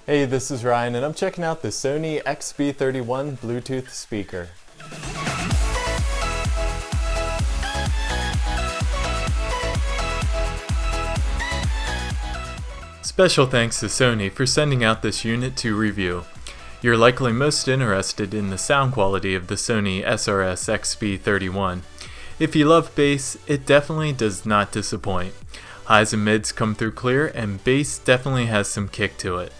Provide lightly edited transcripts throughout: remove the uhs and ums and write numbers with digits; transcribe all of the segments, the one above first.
Hey, this is Ryan and I'm checking out the Sony SRS-XB31 Bluetooth speaker. Special thanks to Sony for sending out this unit to review. You're likely most interested in the sound quality of the Sony SRS-XB31. If you love bass, it definitely does not disappoint. Highs and mids come through clear and bass definitely has some kick to it.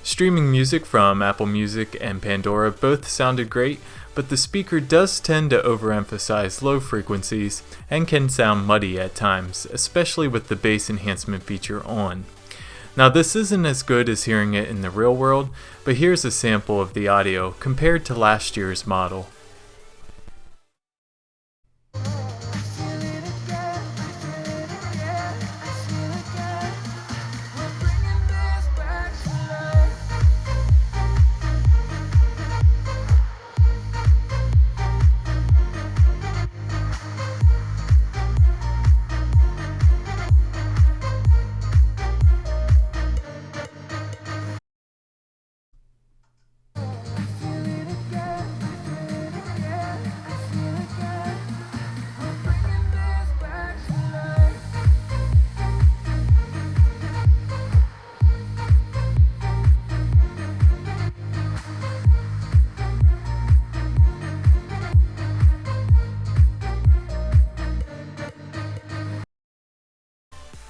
Streaming music from Apple Music and Pandora both sounded great, but the speaker does tend to overemphasize low frequencies and can sound muddy at times, especially with the bass enhancement feature on. Now this isn't as good as hearing it in the real world, but here's a sample of the audio compared to last year's model.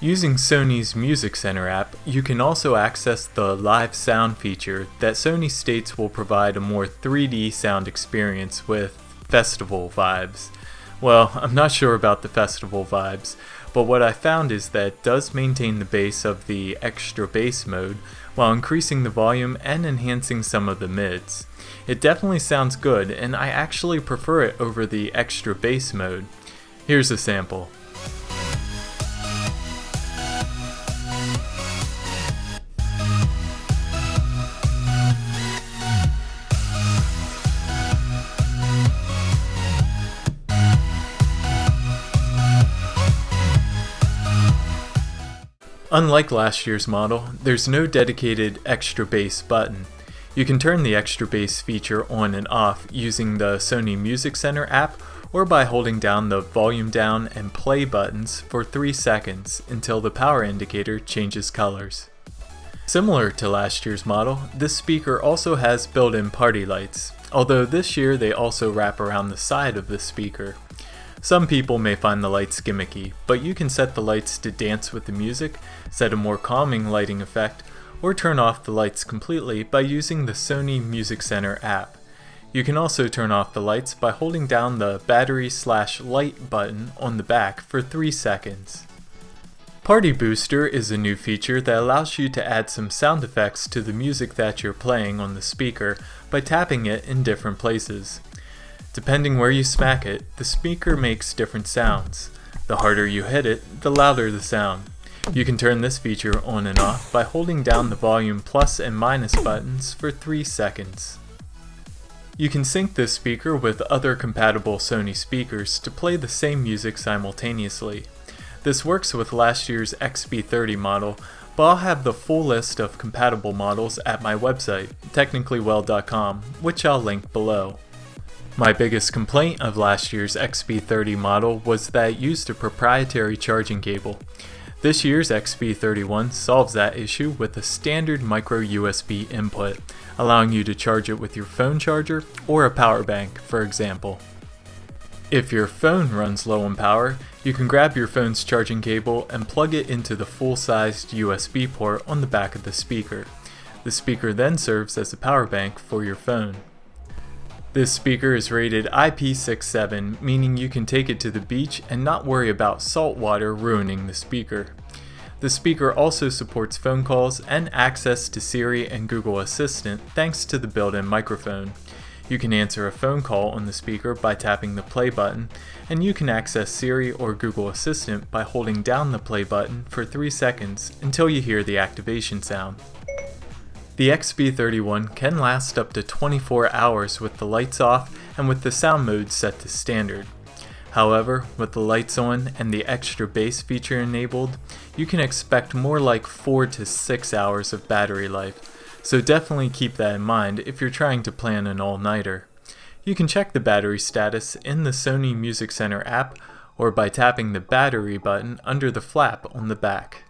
Using Sony's Music Center app, you can also access the live sound feature that Sony states will provide a more 3D sound experience with festival vibes. Well, I'm not sure about the festival vibes, but what I found is that it does maintain the bass of the extra bass mode while increasing the volume and enhancing some of the mids. It definitely sounds good, and I actually prefer it over the extra bass mode. Here's a sample. Unlike last year's model, there's no dedicated extra bass button. You can turn the extra bass feature on and off using the Sony Music Center app or by holding down the volume down and play buttons for 3 seconds until the power indicator changes colors. Similar to last year's model, this speaker also has built-in party lights, although this year they also wrap around the side of the speaker. Some people may find the lights gimmicky, but you can set the lights to dance with the music, set a more calming lighting effect, or turn off the lights completely by using the Sony Music Center app. You can also turn off the lights by holding down the battery/light button on the back for 3 seconds. Party Booster is a new feature that allows you to add some sound effects to the music that you're playing on the speaker by tapping it in different places. Depending where you smack it, the speaker makes different sounds. The harder you hit it, the louder the sound. You can turn this feature on and off by holding down the volume plus and minus buttons for 3 seconds. You can sync this speaker with other compatible Sony speakers to play the same music simultaneously. This works with last year's XB30 model, but I'll have the full list of compatible models at my website, technicallywell.com, which I'll link below. My biggest complaint of last year's XB30 model was that it used a proprietary charging cable. This year's XB31 solves that issue with a standard micro USB input, allowing you to charge it with your phone charger or a power bank, for example. If your phone runs low on power, you can grab your phone's charging cable and plug it into the full-sized USB port on the back of the speaker. The speaker then serves as a power bank for your phone. This speaker is rated IP67, meaning you can take it to the beach and not worry about salt water ruining the speaker. The speaker also supports phone calls and access to Siri and Google Assistant thanks to the built-in microphone. You can answer a phone call on the speaker by tapping the play button, and you can access Siri or Google Assistant by holding down the play button for 3 seconds until you hear the activation sound. The XB31 can last up to 24 hours with the lights off and with the sound mode set to standard. However, with the lights on and the extra bass feature enabled, you can expect more like 4 to 6 hours of battery life. so definitely keep that in mind if you're trying to plan an all-nighter. You can check the battery status in the Sony Music Center app or by tapping the battery button under the flap on the back.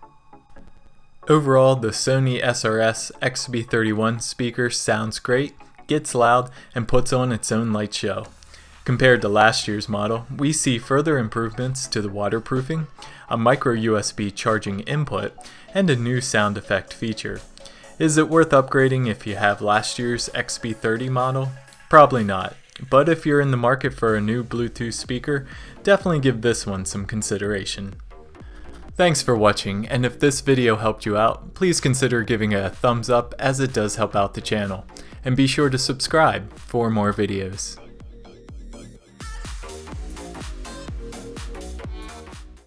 Overall, the Sony SRS-XB31 speaker sounds great, gets loud, and puts on its own light show. Compared to last year's model, we see further improvements to the waterproofing, a micro USB charging input, and a new sound effect feature. Is it worth upgrading if you have last year's XB30 model? Probably not, but if you're in the market for a new Bluetooth speaker, definitely give this one some consideration. Thanks for watching, and if this video helped you out, please consider giving it a thumbs up as it does help out the channel. And be sure to subscribe for more videos.